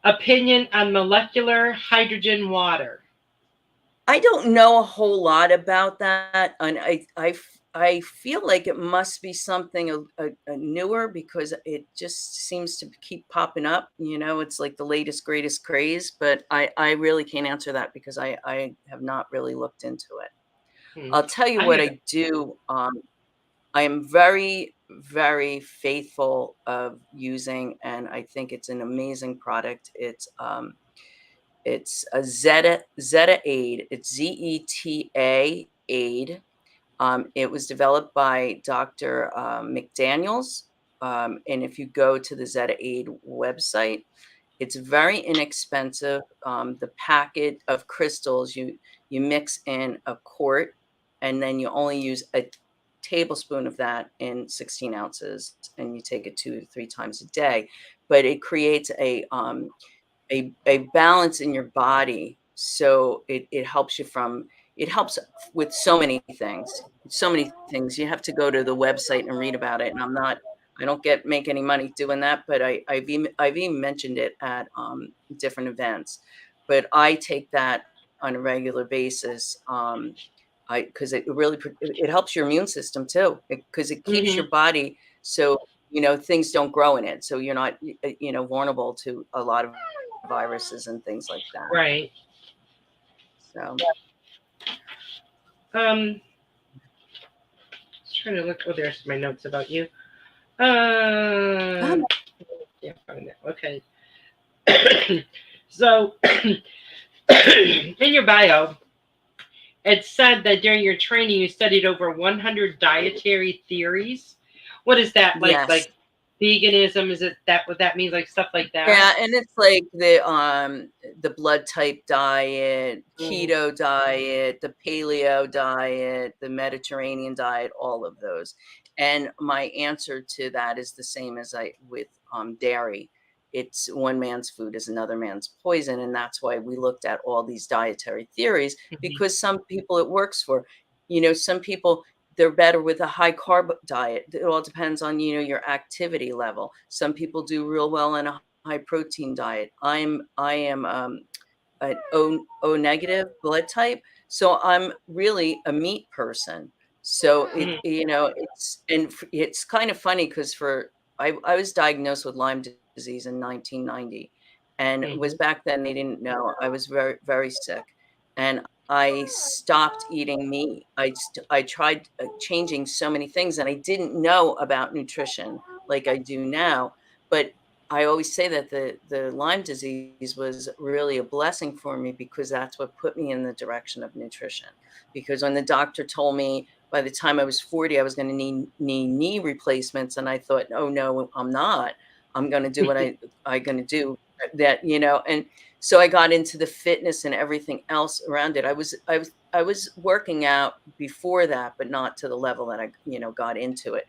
opinion on molecular hydrogen water. I don't know a whole lot about that, and I feel like it must be something a newer because it just seems to keep popping up. It's like the latest greatest craze, but I really can't answer that because I have not really looked into it. Hmm. I'll tell you I what haven't. I do. I am very, very faithful of using, and I think it's an amazing product. It's a Zeta Aid. It's Zeta Aid. It was developed by Dr. McDaniels. And if you go to the Zeta Aid website, it's very inexpensive. The packet of crystals you mix in a quart, and then you only use a tablespoon of that in 16 ounces, and you take it 2 to 3 times a day. But it creates a balance in your body, so it helps you it helps with so many things. You have to go to the website and read about it, and I don't make any money doing that, but I've even mentioned it at different events. But I take that on a regular basis. I because it helps your immune system too, because it keeps Mm-hmm. your body so things don't grow in it, so you're not vulnerable to a lot of viruses and things like that. Right. So, Just trying to look. Oh, there's my notes about you. Yeah, find that. Okay. So, in your bio, it said that during your training you studied over 100 dietary theories. What is that like? yes. Like veganism? Is it that what that means? Like stuff like that? Yeah, and it's like the blood type diet, keto diet, the paleo diet, the Mediterranean diet, all of those. And my answer to that is the same as I with dairy. It's one man's food is another man's poison, and that's why we looked at all these dietary theories, because some people it works for. Some people they're better with a high carb diet. It all depends on, your activity level. Some people do real well in a high protein diet. I am an O negative blood type, so I'm really a meat person. So it's kind of funny because I was diagnosed with Lyme disease in 1990, and it was back then they didn't know. I was very, very sick, and I stopped eating meat. I tried changing so many things, and I didn't know about nutrition like I do now. But I always say that the Lyme disease was really a blessing for me, because that's what put me in the direction of nutrition. Because when the doctor told me by the time I was 40, I was going to need knee replacements, and I thought, oh no, I'm not. I'm going to do what I'm going to do. And so I got into the fitness and everything else around it. I was working out before that, but not to the level that I got into it.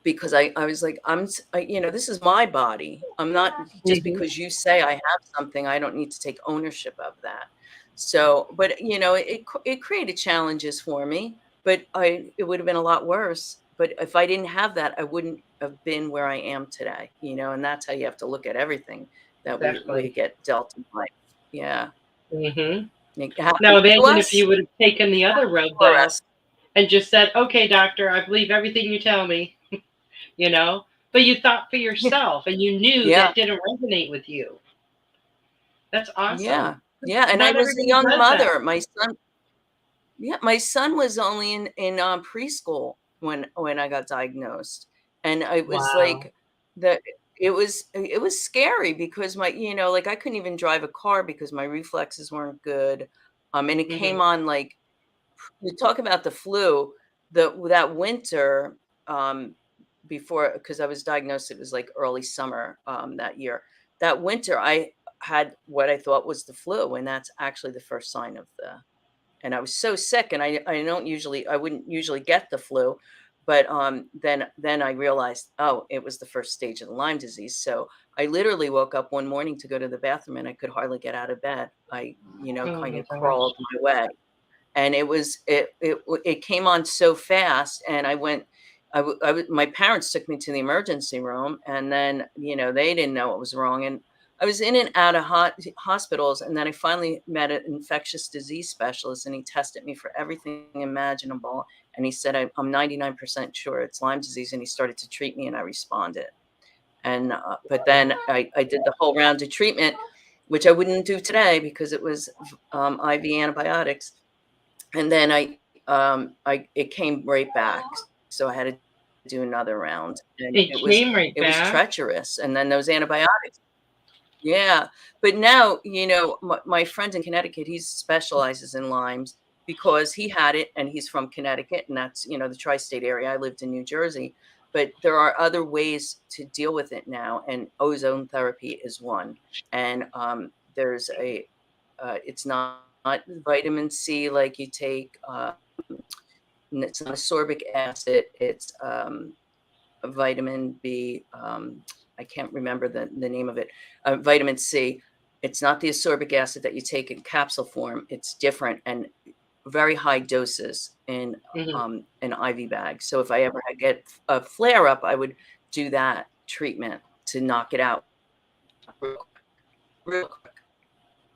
Because I was like, this is my body. I'm not just because you say I have something, I don't need to take ownership of that. So, but it created challenges for me, but it would have been a lot worse. But if I didn't have that, I wouldn't have been where I am today, and that's how you have to look at everything that we get dealt in life. Yeah. Now, imagine if you would have taken the other road, though, and just said, okay, doctor, I believe everything you tell me, but you thought for yourself and you knew that didn't resonate with you. That's awesome. Yeah. Yeah. And I was a young mother. My son was only in preschool when I got diagnosed. And I was like it was scary because I couldn't even drive a car because my reflexes weren't good. And it came on like, you talk about the flu, that winter, before, because I was diagnosed, it was like early summer that year. That winter, I had what I thought was the flu, and that's actually the first sign of and I was so sick, and I wouldn't usually get the flu, but then I realized, oh, it was the first stage of the Lyme disease. So I literally woke up one morning to go to the bathroom, and I could hardly get out of bed. I kind of crawled my way, and it came on so fast, and my parents took me to the emergency room, and then they didn't know what was wrong, and I was in and out of hospitals, and then I finally met an infectious disease specialist, and he tested me for everything imaginable, and he said, I'm 99% sure it's Lyme disease, and he started to treat me, and I responded. And but then I did the whole round of treatment, which I wouldn't do today because it was IV antibiotics, and then it came right back, so I had to do another round, and it was treacherous, and then those antibiotics. Yeah. But now, my friend in Connecticut, he specializes in Lyme's because he had it, and he's from Connecticut, and that's, the tri-state area. I lived in New Jersey, but there are other ways to deal with it now. And ozone therapy is one. And there's it's not vitamin C like you take. It's not ascorbic acid. It's a vitamin B. I can't remember the name of it. Vitamin C. It's not the ascorbic acid that you take in capsule form. It's different and very high doses in an IV bag. So if I ever get a flare up, I would do that treatment to knock it out real quick.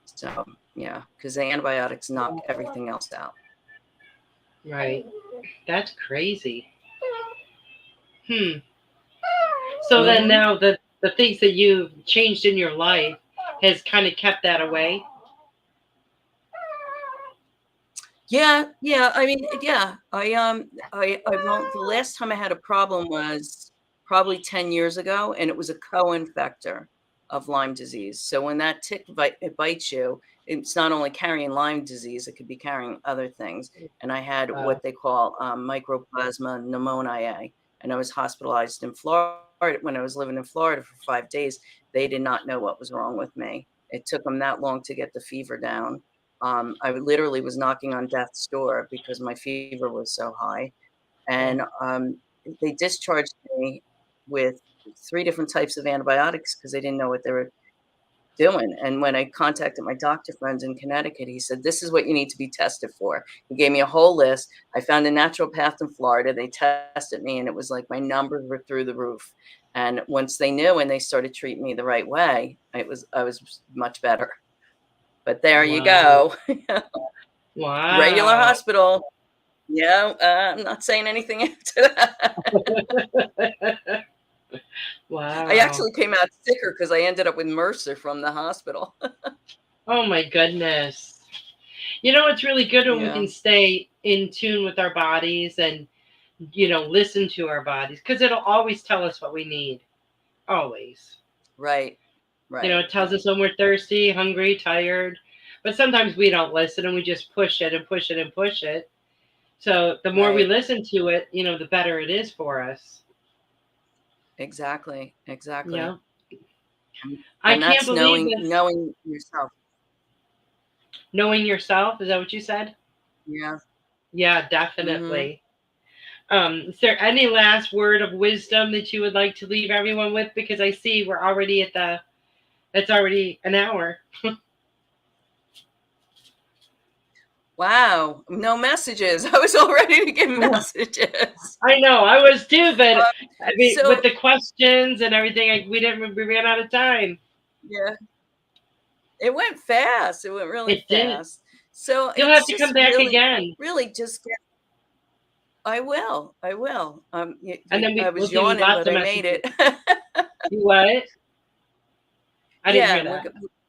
So yeah, because the antibiotics knock everything else out. Right. That's crazy. So then now the things that you've changed in your life, has kind of kept that away. Yeah. I mean, yeah. I won't. The last time I had a problem was probably 10 years ago, and it was a co-infector of Lyme disease. So when that tick it bites you, it's not only carrying Lyme disease, it could be carrying other things. And I had what they call Mycoplasma pneumoniae, and I was hospitalized in Florida when I was living in Florida for 5 days. They did not know what was wrong with me. It took them that long to get the fever down. I literally was knocking on death's door because my fever was so high. And they discharged me with 3 different types of antibiotics because they didn't know what they were doing. And when I contacted my doctor friends in Connecticut, he said, this is what you need to be tested for. He gave me a whole list. I found a naturopath in Florida. They tested me, and it was like my numbers were through the roof. And once they knew and they started treating me the right way, I was much better. But there you go. Wow. Regular hospital. Yeah, I'm not saying anything after that. Wow. I actually came out sicker because I ended up with MRSA from the hospital. Oh my goodness. You know, it's really good when we Yeah. can stay in tune with our bodies and, you know, listen to our bodies, because it'll always tell us what we need. Always. Right. You know, it tells us when we're thirsty, hungry, tired. But sometimes we don't listen and we just push it and push it and push it. So the more we listen to it, you know, the better it is for us. Exactly. Yeah. And I can't that's believe this. knowing yourself. Knowing yourself, is that what you said? Yeah. Yeah, definitely. Is there any last word of wisdom that you would like to leave everyone with? Because I see we're already it's already an hour. Wow. No messages. I was all ready to give messages. I know, I was too, but I mean, so, with the questions and everything, we ran out of time. Yeah. It went fast. It went really fast. So you'll have to come back again. Really just get. I will. And then I was we'll do yawning, lots but of I made it. You what? I didn't hear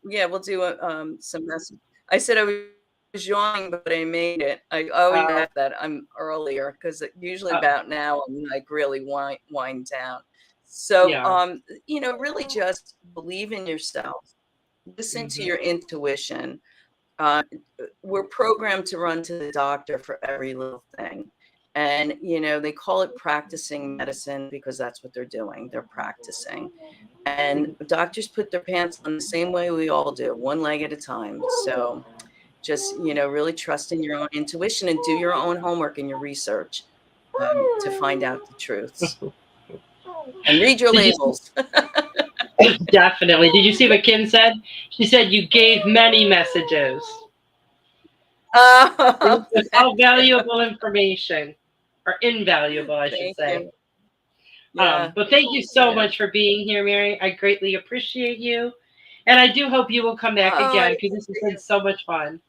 that. We'll do some message. I said I was yawning, but I made it. I always have that. I'm earlier because usually about now I'm like really wind down. So you know, really just believe in yourself. Listen to your intuition. We're programmed to run to the doctor for every little thing. And, you know, they call it practicing medicine because that's what they're doing. They're practicing. And doctors put their pants on the same way we all do, one leg at a time. So just, you know, really trust in your own intuition and do your own homework and your research to find out the truths. And read your labels. Definitely. Did you see what Kim said? She said you gave many messages. It's all valuable information, or invaluable, I should say. But thank you so much for being here, Mary. I greatly appreciate you. And I do hope you will come back again, because this has been so much fun.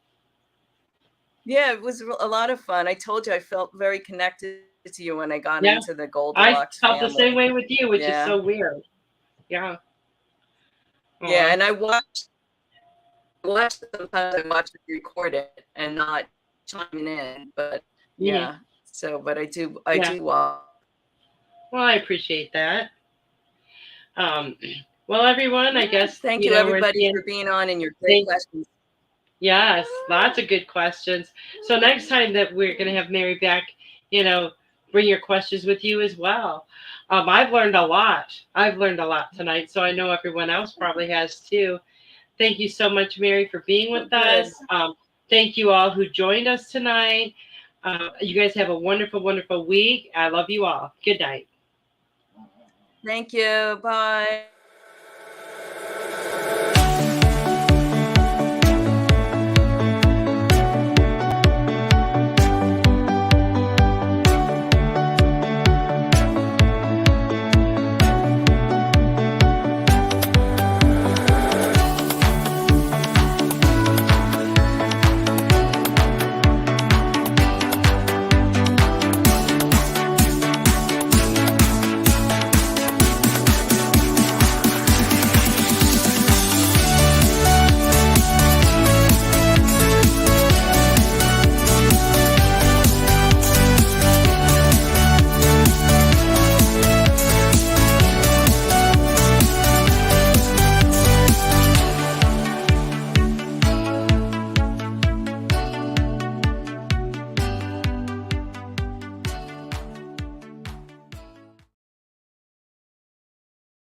Yeah, it was a lot of fun. I told you I felt very connected to you when I got into the Goldylocks family. I felt the same way with you, which is so weird. Yeah. Yeah, and I watched sometimes I watch it recorded and not chiming in, but but I do watch. Well, I appreciate that. Well, everyone, I guess thank you everybody for being on and your great questions. Yes, lots of good questions. So next time that we're going to have Mary back, you know, bring your questions with you as well. I've learned a lot. I've learned a lot tonight, so I know everyone else probably has too. Thank you so much, Mary, for being with us. Thank you all who joined us tonight. You guys have a wonderful, wonderful week. I love you all. Good night. Thank you. Bye.